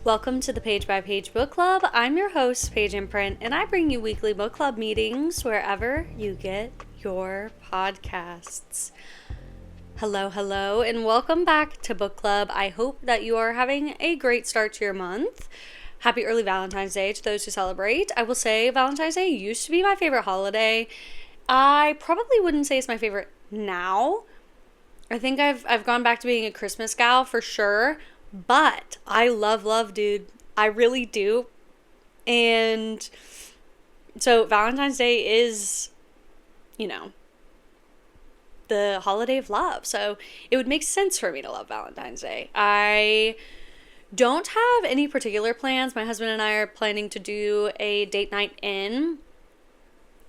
Welcome to the Page by Page Book Club. I'm your host, Paige Imprint, and I bring you weekly book club meetings wherever you get your podcasts. Hello, and welcome back to book club. I hope that you are having a great start to your month. Happy early Valentine's Day to those who celebrate. I will say Valentine's Day used to be my favorite holiday. I probably wouldn't say it's my favorite now. I think I've gone back to being a Christmas gal for sure. But I love, dude. I really do. And so Valentine's Day is, the holiday of love. So it would make sense for me to love Valentine's Day. I don't have any particular plans. My husband and I are planning to do a date night in.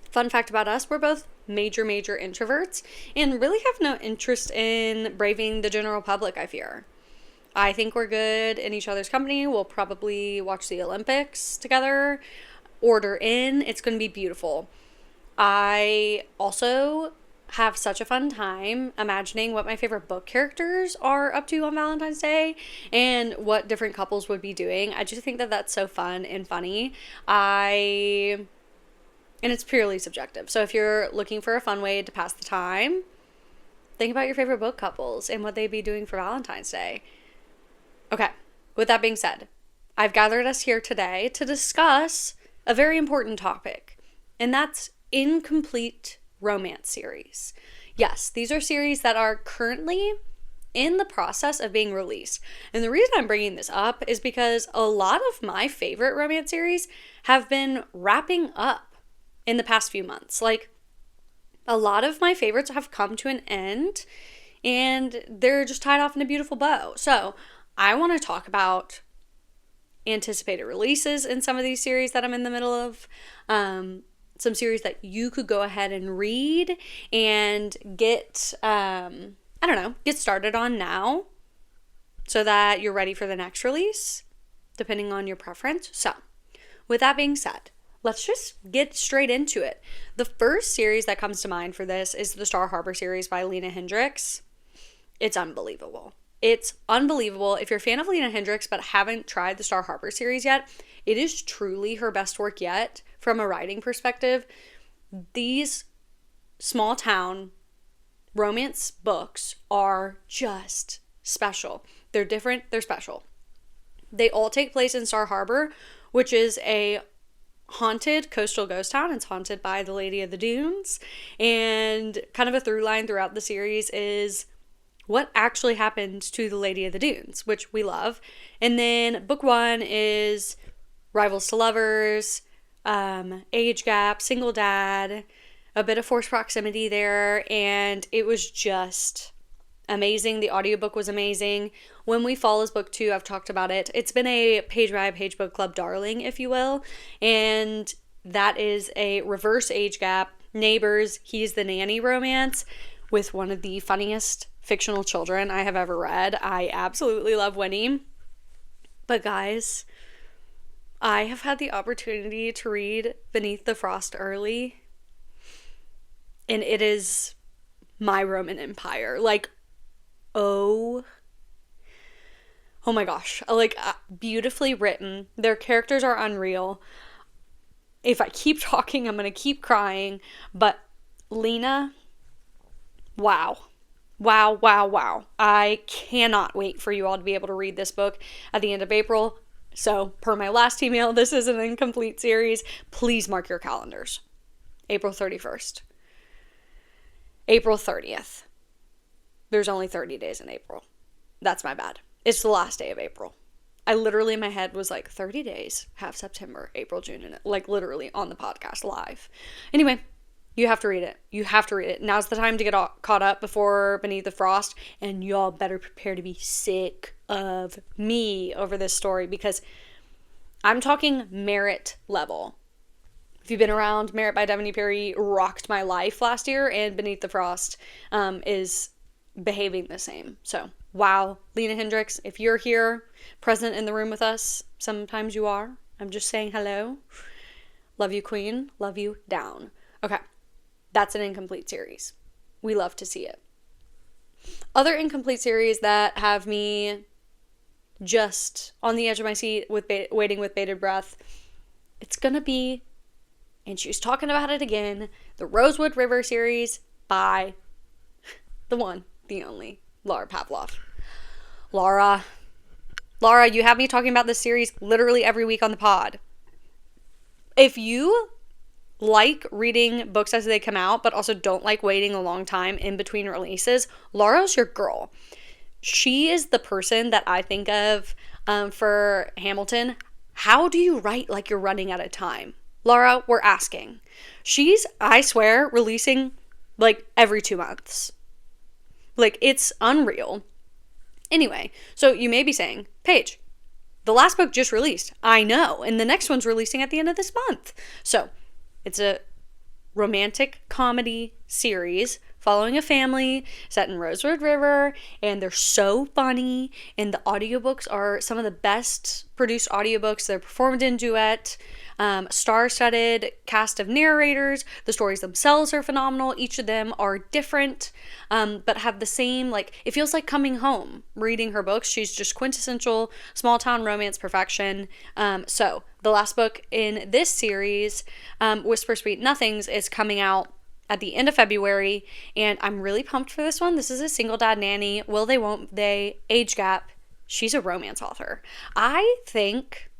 Fun fact about us, we're both major introverts and really have no interest in braving the general public, I fear. I think we're good in each other's company. We'll probably watch the Olympics together, order in. It's going to be beautiful. I also have such a fun time imagining what my favorite book characters are up to on Valentine's Day and what different couples would be doing. I just think that that's so fun and funny. And it's purely subjective. So if you're looking for a fun way to pass the time, think about your favorite book couples and what they'd be doing for Valentine's Day. Okay, with that being said, I've gathered us here today to discuss a very important topic, and that's incomplete romance series. Yes, these are series that are currently in the process of being released. And the reason I'm bringing this up is because a lot of my favorite romance series have been wrapping up in the past few months. Like, a lot of my favorites have come to an end, and they're just tied off in a beautiful bow. So I want to talk about anticipated releases in some of these series that I'm in the middle of. Some series that you could go ahead and read and get started on now so that you're ready for the next release, depending on your preference. So, with that being said, let's just get straight into it. The first series that comes to mind for this is the Star Harbor series by Lena Hendricks. It's unbelievable. It's unbelievable. If you're a fan of Lena Hendricks but haven't tried the Star Harbor series yet, it is truly her best work yet from a writing perspective. These small town romance books are just special. They're different, they're special. They all take place in Star Harbor, which is a haunted coastal ghost town. It's haunted by the Lady of the Dunes. And kind of a through line throughout the series is what actually happened to the Lady of the Dunes, which we love. And then book one is rivals to lovers, age gap, single dad, a bit of forced proximity there, and it was just amazing. The audiobook was amazing. When We Fall is book two. I've talked about it. It's been a Page by Page book club darling, if you will, and that is a reverse age gap, neighbors, he's the nanny romance with one of the funniest fictional children I have ever read. I absolutely love Winnie. But guys, I have had the opportunity to read Beneath the Frost early, and it is my Roman Empire. Like, oh my gosh. Like, beautifully written. Their characters are unreal. If I keep talking, I'm going to keep crying. But Lena, wow. I cannot wait for you all to be able to read this book at the end of April. So, per my last email, this is an incomplete series. Please mark your calendars. April 31st. April 30th. There's only 30 days in April. That's my bad. It's the last day of April. I literally, in my head, was like 30 days, half September, April, June, and like literally on the podcast live. Anyway, you have to read it. You have to read it. Now's the time to get caught up before Beneath the Frost, and y'all better prepare to be sick of me over this story, because I'm talking Merit level. If you've been around, Merit by Devony Perry rocked my life last year, and Beneath the Frost is behaving the same. So, wow. Lena Hendricks, if you're here, present in the room with us, sometimes you are. I'm just saying hello. Love you, queen. Love you, down. Okay. That's an incomplete series. We love to see it. Other incomplete series that have me just on the edge of my seat with waiting with bated breath. It's gonna be, and she's talking about it again, the Rosewood River series by the one, the only, Laura Pavlov. Laura, you have me talking about this series literally every week on the pod. If you like reading books as they come out, but also don't like waiting a long time in between releases, Laura's your girl. She is the person that I think of for Hamilton. How do you write like you're running out of time? Laura, we're asking. She's, I swear, releasing like every 2 months. Like, it's unreal. Anyway, so you may be saying, Paige, the last book just released. I know. And the next one's releasing at the end of this month. So it's a romantic comedy series following a family set in Rosewood River, and they're so funny, and the audiobooks are some of the best produced audiobooks. They're performed in duet, star-studded cast of narrators. The stories themselves are phenomenal. Each of them are different, but have the same, like, it feels like coming home reading her books. She's just quintessential small-town romance perfection. So the last book in this series, Whisper Sweet Nothings, is coming out at the end of February, and I'm really pumped for this one. This is a single dad nanny. Will they, won't they, age gap. She's a romance author. I think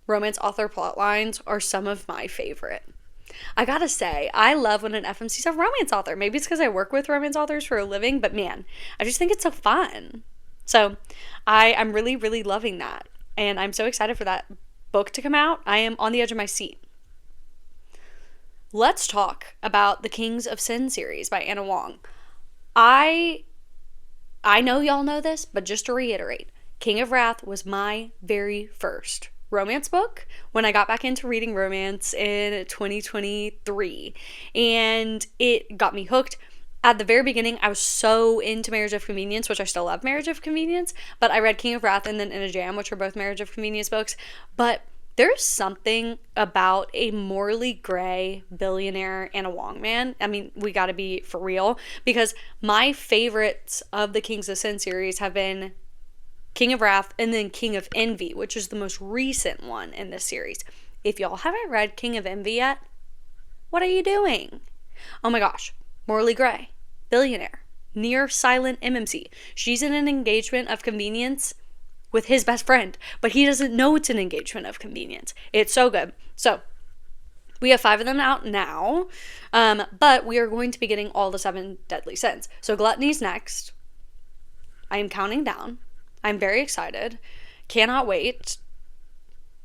romance author plot lines are some of my favorite. I gotta say, I love when an FMC's a romance author. Maybe it's because I work with romance authors for a living, but man, I just think it's so fun. So I'm really, really loving that, and I'm so excited for that book to come out. I am on the edge of my seat. Let's talk about the Kings of Sin series by Ana Huang. I know y'all know this, but just to reiterate, King of Wrath was my very first romance book when I got back into reading romance in 2023, and it got me hooked. At the very beginning, I was so into Marriage of Convenience, which I still love Marriage of Convenience, but I read King of Wrath and then In a Jam, which are both Marriage of Convenience books. But there's something about a morally gray billionaire Ana Huang man. I mean, we gotta be for real, because my favorites of the Kings of Sin series have been King of Wrath and then King of Envy, which is the most recent one in this series. If y'all haven't read King of Envy yet, what are you doing? Oh my gosh, morally gray billionaire, near silent MMC. She's in an engagement of convenience with his best friend, but he doesn't know it's an engagement of convenience. It's so good. So we have 5 of them out now, but we are going to be getting all the 7 deadly sins. So Gluttony's next. I am counting down. I'm very excited. Cannot wait.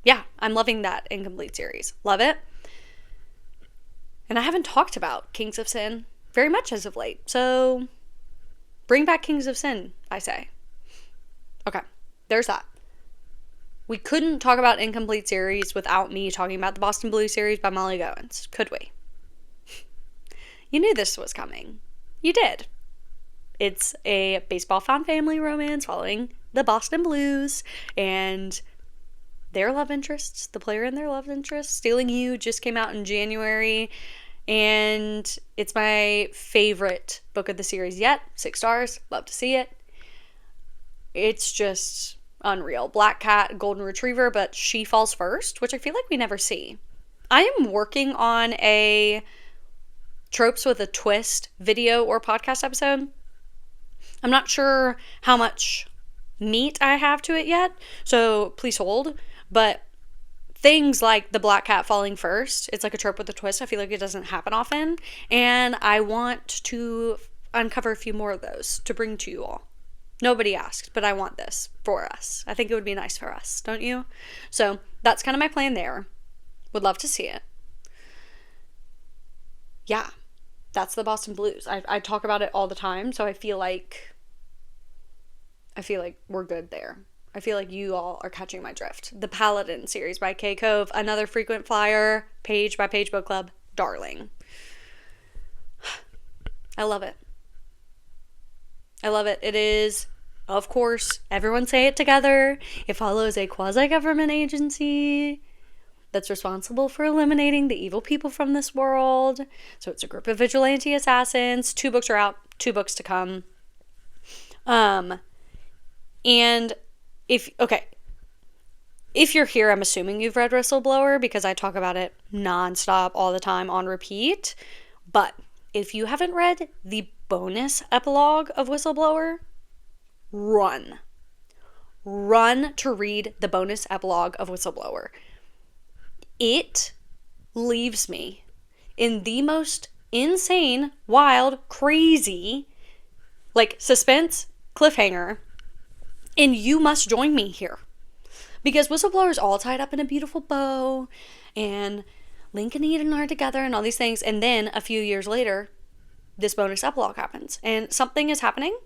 Yeah, I'm loving that incomplete series. Love it. And I haven't talked about Kings of Sin very much as of late. So bring back Kings of Sin, I say. Okay. There's that. We couldn't talk about incomplete series without me talking about the Boston Blue series by Molly Goins, could we? You knew this was coming. You did. It's a baseball fan family romance following the Boston Blues and their love interests, the player and their love interests. Stealing You just came out in January, and it's my favorite book of the series yet. 6 stars. Love to see it. It's just unreal. Black cat, golden retriever, but she falls first, which I feel like we never see. I am working on a tropes with a twist video or podcast episode. I'm not sure how much meat I have to it yet, so please hold. But things like the black cat falling first, it's like a trope with a twist. I feel like it doesn't happen often, and I want to uncover a few more of those to bring to you all. Nobody asked, but I want this for us. I think it would be nice for us, don't you? So that's kind of my plan there. Would love to see it. Yeah, that's the Boston Blues. I talk about it all the time, so I feel like we're good there. I feel like you all are catching my drift. The Paladin series by Kay Cove, another frequent flyer, page by page book club, darling. I love it. I love it. It is, of course, everyone say it together. It follows a quasi-government agency that's responsible for eliminating the evil people from this world. So it's a group of vigilante assassins. 2 books are out, 2 books to come. And if you're here, I'm assuming you've read Whistleblower because I talk about it nonstop all the time on repeat. But if you haven't read the bonus epilogue of Whistleblower, run. Run to read the bonus epilogue of Whistleblower. It leaves me in the most insane, wild, crazy, like suspense cliffhanger. And you must join me here. Because Whistleblower is all tied up in a beautiful bow, and Link and Eden are together and all these things. And then a few years later, this bonus epilogue happens. And something is happening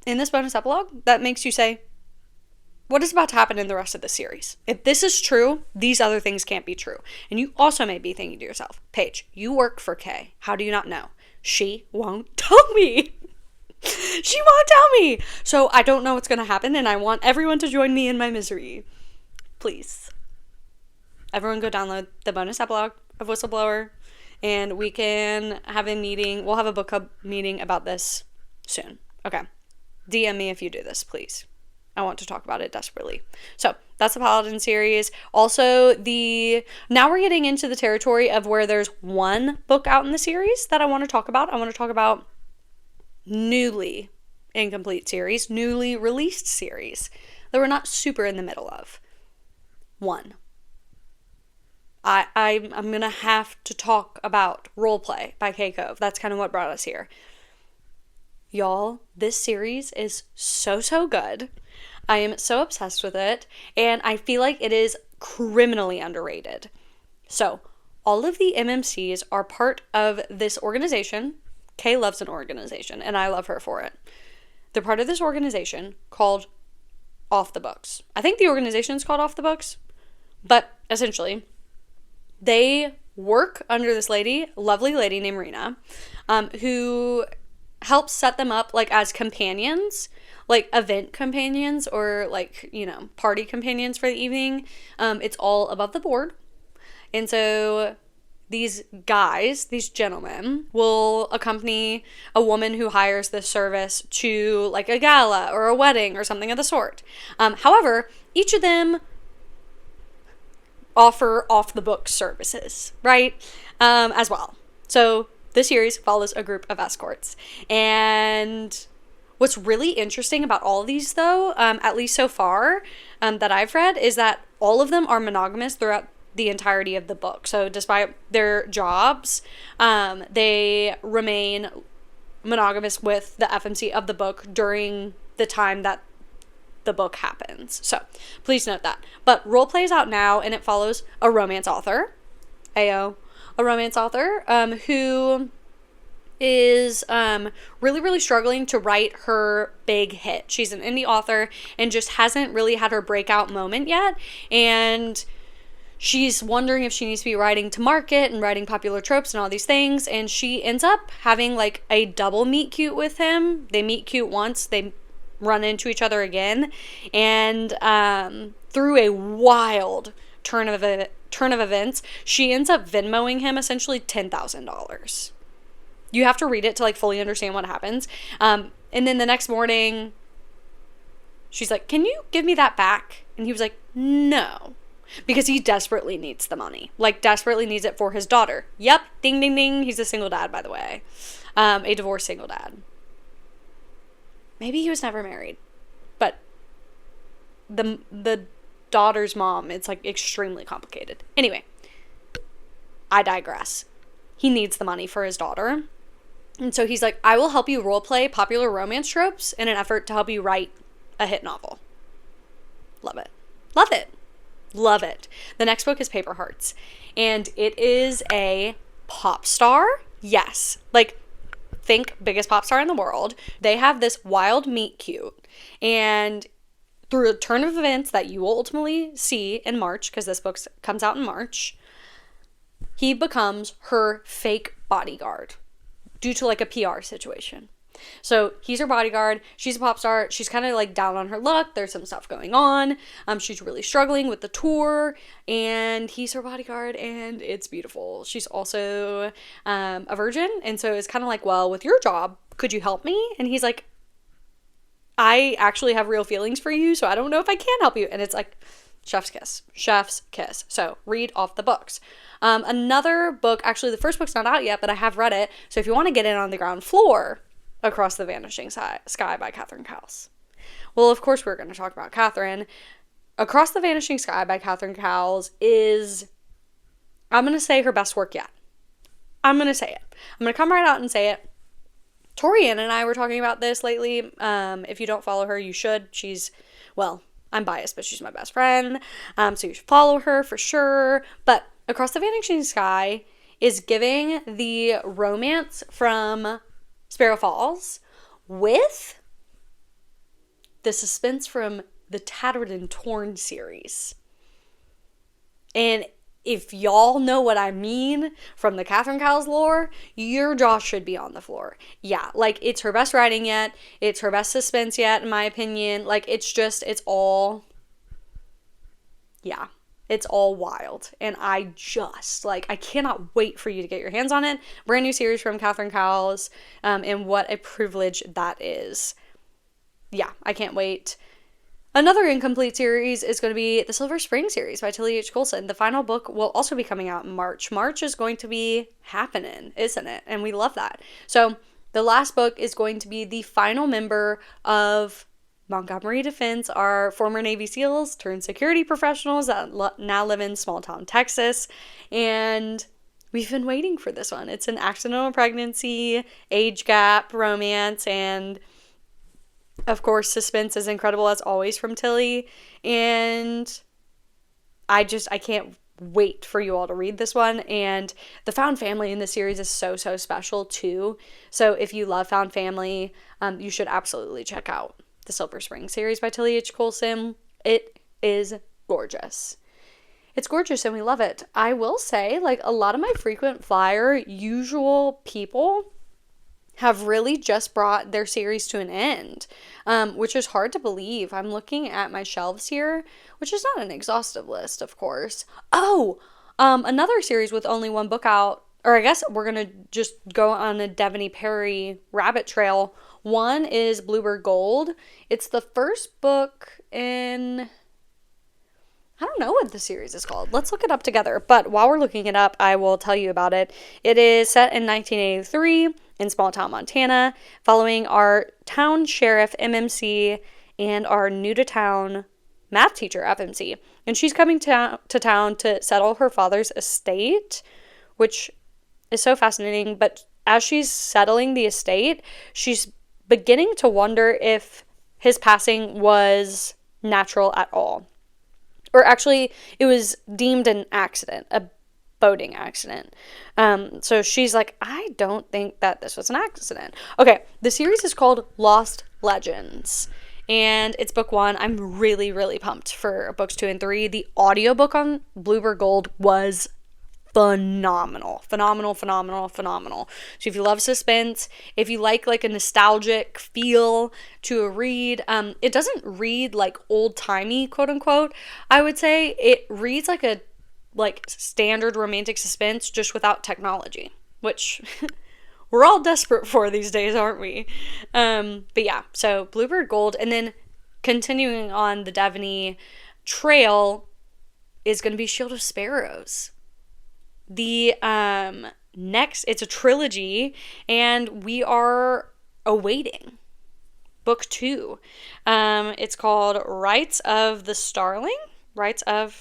in this bonus epilogue that makes you say, what is about to happen in the rest of the series? If this is true, these other things can't be true. And you also may be thinking to yourself, Paige, you work for Kay. How do you not know? She won't tell me. She won't tell me. So I don't know what's going to happen, and I want everyone to join me in my misery. Please. Everyone go download the bonus epilogue of Whistleblower, and we can have a meeting. We'll have a book club meeting about this soon. Okay. DM me if you do this, please. I want to talk about it desperately. So that's the Paladin series. Also, now we're getting into the territory of where there's one book out in the series that I want to talk about. I want to talk about newly incomplete series, newly released series that we're not super in the middle of. One. I'm going to have to talk about Roleplay by Kay Cove. That's kind of what brought us here. Y'all, this series is so good. I am so obsessed with it, and I feel like it is criminally underrated. So, all of the MMCs are part of this organization. Kay loves an organization, and I love her for it. They're part of this organization called Off the Books. I think the organization is called Off the Books, but essentially, they work under this lovely lady named Rena, who helps set them up like as companions, like event companions or like, party companions for the evening. It's all above the board. And so these gentlemen will accompany a woman who hires this service to like a gala or a wedding or something of the sort. However, each of them offer off the book services, right? As well. So this series follows a group of escorts. And what's really interesting about all of these, though, at least so far, that I've read, is that all of them are monogamous throughout the entirety of the book. So despite their jobs, they remain monogamous with the FMC of the book during the time that the book happens. So please note that. But Roleplay is out now, and it follows a romance author, a romance author, who is really struggling to write her big hit. She's an indie author and just hasn't really had her breakout moment yet, and she's wondering if she needs to be writing to market and writing popular tropes and all these things, and she ends up having like a double meet cute with him. They meet cute once, they run into each other again, and through a wild turn of events, she ends up Venmoing him essentially $10,000. You have to read it to like fully understand what happens. And then the next morning, she's like, "Can you give me that back?" And he was like, "No." Because he desperately needs the money. Like, desperately needs it for his daughter. Yep. Ding, ding, ding. He's a single dad, by the way. A divorced single dad. Maybe he was never married. But the daughter's mom, it's like extremely complicated. Anyway, I digress. He needs the money for his daughter. And so he's like, "I will help you roleplay popular romance tropes in an effort to help you write a hit novel." Love it. Love it. Love it. The next book is Paper Hearts, and it is a pop star. Yes. Like, think biggest pop star in the world. They have this wild meet cute, and through a turn of events that you will ultimately see in March, because this book comes out in March, he becomes her fake bodyguard due to like a PR situation. So he's her bodyguard. She's a pop star. She's kind of like down on her luck. There's some stuff going on. She's really struggling with the tour, and he's her bodyguard, and it's beautiful. She's also a virgin, and so it's kind of like, "Well, with your job, could you help me?" And he's like, I actually have real feelings for you, so I don't know if I can help you. And it's like, chef's kiss. Chef's kiss. So read off the books. Another book, actually the first book's not out yet, but I have read it. So if you want to get in on the ground floor, Across the Vanishing Sky by Catherine Cowles. Well, of course we're going to talk about Catherine. Across the Vanishing Sky by Catherine Cowles is, I'm going to say, her best work yet. I'm going to say it. I'm going to come right out and say it. Torian and I were talking about this lately. If you don't follow her, you should. She's, well, I'm biased, but she's my best friend. So you should follow her for sure. But Across the Vanishing Sky is giving the romance from Sparrow Falls with the suspense from the Tattered and Torn series. And if y'all know what I mean from the Catherine Cowles lore, your jaw should be on the floor. Yeah, like, it's her best writing yet. It's her best suspense yet, in my opinion. Like, it's all wild. And I cannot wait for you to get your hands on it. Brand new series from Catherine Cowles, and what a privilege that is. Yeah, I can't wait. Another incomplete series is going to be the Silver Spring series by Tilly H. Colson. The final book will also be coming out in March. March is going to be happening, isn't it? And we love that. So the last book is going to be the final member of Montgomery Defense, our former Navy SEALs turned security professionals that now live in small town Texas. And we've been waiting for this one. It's an accidental pregnancy, age gap, romance, and of course, suspense is incredible as always from Tilly. And I can't wait for you all to read this one. And the found family in this series is so, so special too. So if you love found family, you should absolutely check out the Silver Spring series by Tilly H. Colson. It is gorgeous. It's gorgeous and we love it. I will say, like, a lot of my frequent flyer usual people have really just brought their series to an end, which is hard to believe. I'm looking at my shelves here, which is not an exhaustive list, of course. Another series with only one book out, or I guess we're going to just go on a Devanny Perry rabbit trail. One is Bluebird Gold. It's the first book in, I don't know what the series is called. Let's look it up together. But while we're looking it up, I will tell you about it. It is set in 1983 in small town Montana, following our town sheriff, MMC, and our new to town math teacher, FMC. And she's coming to town to settle her father's estate, which is so fascinating. But as she's settling the estate, she's beginning to wonder if his passing was natural at all. Or actually, it was deemed an accident, a boating accident. So she's like, I don't think that this was an accident. Okay, the series is called Lost Legends, and it's book 1. I'm really, really pumped for books 2 and 3. The audiobook on Bluebird Gold was phenomenal. So if you love suspense, if you like a nostalgic feel to a read, it doesn't read like old-timey, quote unquote. I would say it reads like a standard romantic suspense, just without technology, which we're all desperate for these days, aren't we? But yeah, so Bluebird Gold, and then continuing on the Devanny trail is going to be Shield of Sparrows. The next, it's a trilogy, and we are awaiting book 2. It's called Rights of the Starling. The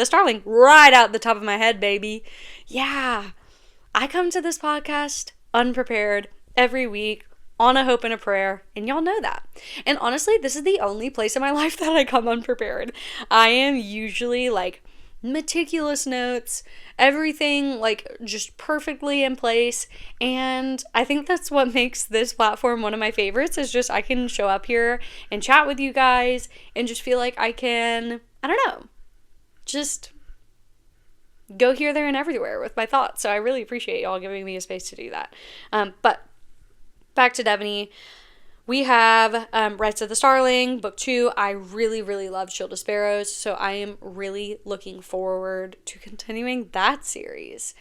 Starling. Right out the top of my head, baby. Yeah. I come to this podcast unprepared every week on a hope and a prayer, and y'all know that. And honestly, this is the only place in my life that I come unprepared. I am usually meticulous notes, everything just perfectly in place, and I think that's what makes this platform one of my favorites, is just I can show up here and chat with you guys and just feel like I can, I don't know, just go here, there, and everywhere with my thoughts. So I really appreciate y'all giving me a space to do that. But back to Devanny. We have Rights of the Starling, book 2. I really, really love Shield of Sparrows, so I am really looking forward to continuing that series.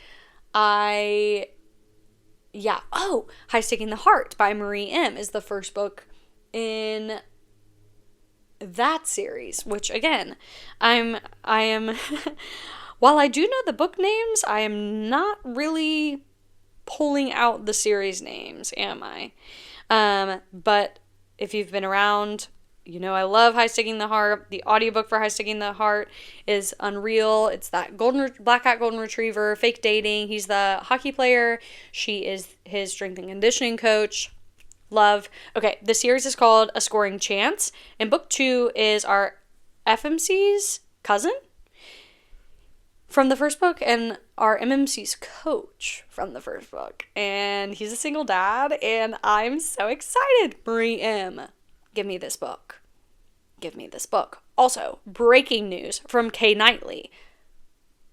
High Sticking the Heart by Marie M. is the first book in that series, which again, I am while I do know the book names, I am not really pulling out the series names, am I? But if you've been around, you know I love High Sticking the Heart. The audiobook for High Sticking the Heart is unreal. It's that Black Cat Golden Retriever, fake dating. He's the hockey player. She is his strength and conditioning coach. Love. Okay, the series is called A Scoring Chance, and book 2 is our FMC's cousin from the first book and our MMC's coach from the first book. And he's a single dad, and I'm so excited. Marie M., give me this book. Give me this book. Also, breaking news from Kay Knightley,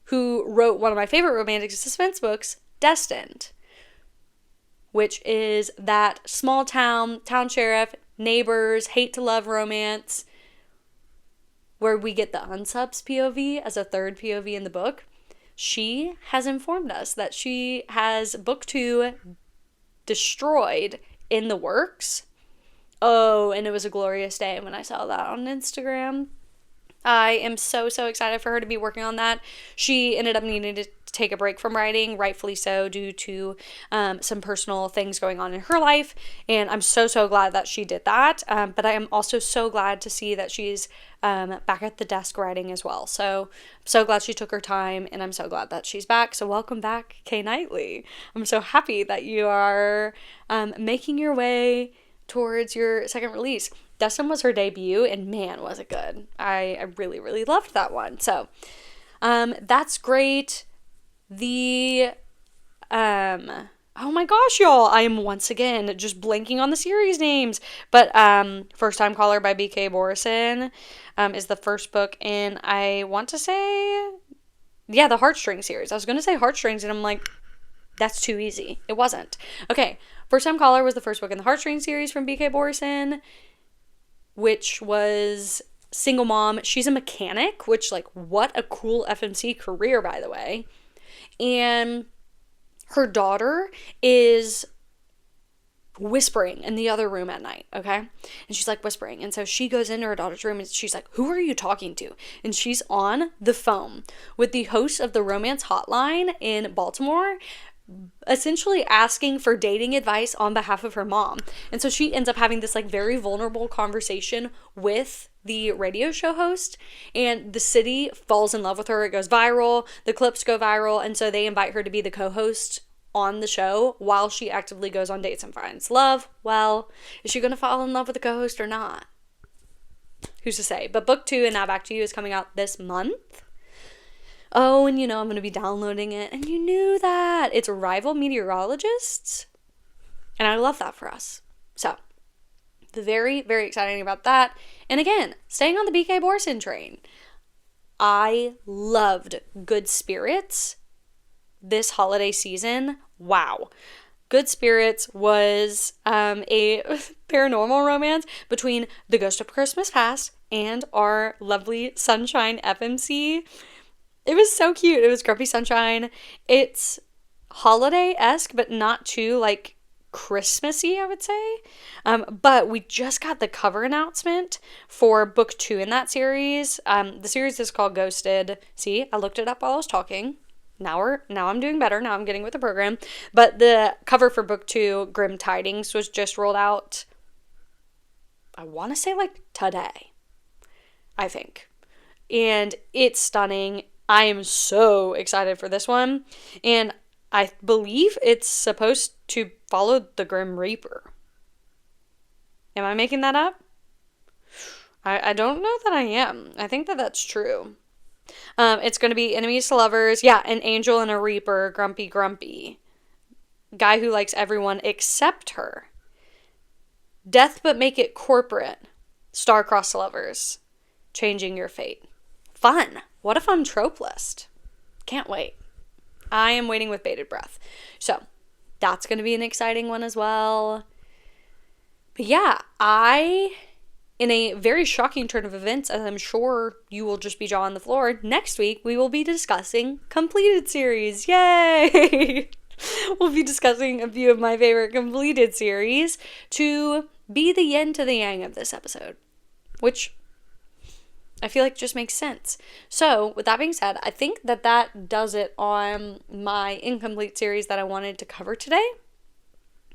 who wrote one of my favorite romantic suspense books, Destined, which is that small town sheriff, neighbors, hate to love romance, where we get the unsubs POV as a third POV in the book. She has informed us that she has book 2 destroyed in the works. Oh, and it was a glorious day when I saw that on Instagram. I am so excited for her to be working on that. She ended up needing to take a break from writing, rightfully so, due to some personal things going on in her life. And I'm so glad that she did that. But I am also so glad to see that she's back at the desk writing as well. So I'm so glad she took her time, and I'm so glad that she's back. So welcome back, Kay Knightley. I'm so happy that you are making your way towards your second release. Destin was her debut, and man, was it good. I really loved that one. So that's great. The oh my gosh, y'all, I am once again just blanking on the series names, but First Time Caller by BK Borison is the first book, and I want to say, yeah, the Heartstrings series. I was going to say Heartstrings, and I'm like, that's too easy. It wasn't. Okay, First Time Caller was the first book in the Heartstrings series from BK Borison, which was single mom. She's a mechanic, which, like, what a cool FMC career, by the way. And her daughter is whispering in the other room at night, okay? And she's like whispering. And so she goes into her daughter's room and she's like, who are you talking to? And she's on the phone with the host of the romance hotline in Baltimore, essentially asking for dating advice on behalf of her mom. And so she ends up having this like very vulnerable conversation with the radio show host, and the city falls in love with her. It goes viral, the clips go viral, and so they invite her to be the co-host on the show while she actively goes on dates and finds love. Well, is she gonna fall in love with the co-host or not? Who's to say? But book 2, and Now Back to You, is coming out this month. Oh, and you know I'm going to be downloading it. And you knew that. It's Rival Meteorologists. And I love that for us. So, very exciting about that. And again, staying on the BK Borison train. I loved Good Spirits this holiday season. Wow. Good Spirits was a paranormal romance between The Ghost of Christmas Past and our lovely Sunshine FMC. It was so cute. It was Grumpy Sunshine. It's holiday-esque, but not too, like, Christmassy, I would say. But we just got the cover announcement for book 2 in that series. The series is called Ghosted. See, I looked it up while I was talking. Now I'm doing better. Now I'm getting with the program. But the cover for book 2, Grim Tidings, was just rolled out, I want to say, like, today, I think. And it's stunning. I am so excited for this one, and I believe it's supposed to follow the Grim Reaper. Am I making that up? I don't know that I am. I think that that's true. It's going to be enemies to lovers. Yeah, an angel and a reaper, grumpy. Guy who likes everyone except her. Death but make it corporate. Star-crossed lovers. Changing your fate. Fun. What a fun trope list. Can't wait. I am waiting with bated breath. So, that's going to be an exciting one as well. But yeah, in a very shocking turn of events, as I'm sure you will just be jaw on the floor, next week we will be discussing completed series. Yay! We'll be discussing a few of my favorite completed series to be the yin to the yang of this episode, which I feel like just makes sense. So, with that being said, I think that does it on my incomplete series that I wanted to cover today,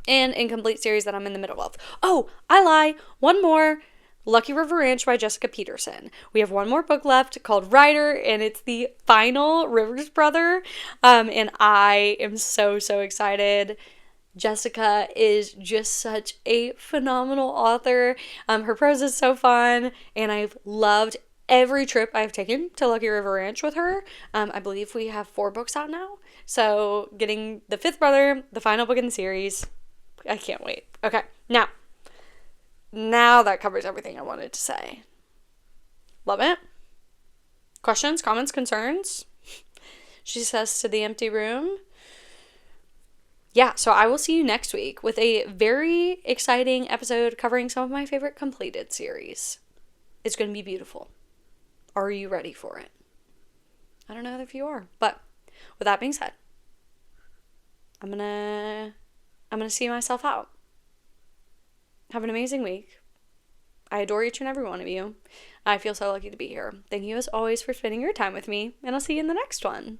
and incomplete series that I'm in the middle of. Oh, I lie. One more. Lucky River Ranch by Jessica Peterson. We have one more book left called Rider, and it's the final Rivers brother. And I am so excited. Jessica is just such a phenomenal author. Her prose is so fun, and I've loved every trip I've taken to Lucky River Ranch with her. I believe we have 4 books out now. So getting the 5th brother, the final book in the series, I can't wait. Okay, now that covers everything I wanted to say. Love it. Questions, comments, concerns? She says to the empty room. Yeah, so I will see you next week with a very exciting episode covering some of my favorite completed series. It's going to be beautiful. Are you ready for it? I don't know if you are, but with that being said, I'm gonna see myself out. Have an amazing week. I adore each and every one of you. I feel so lucky to be here. Thank you as always for spending your time with me, and I'll see you in the next one.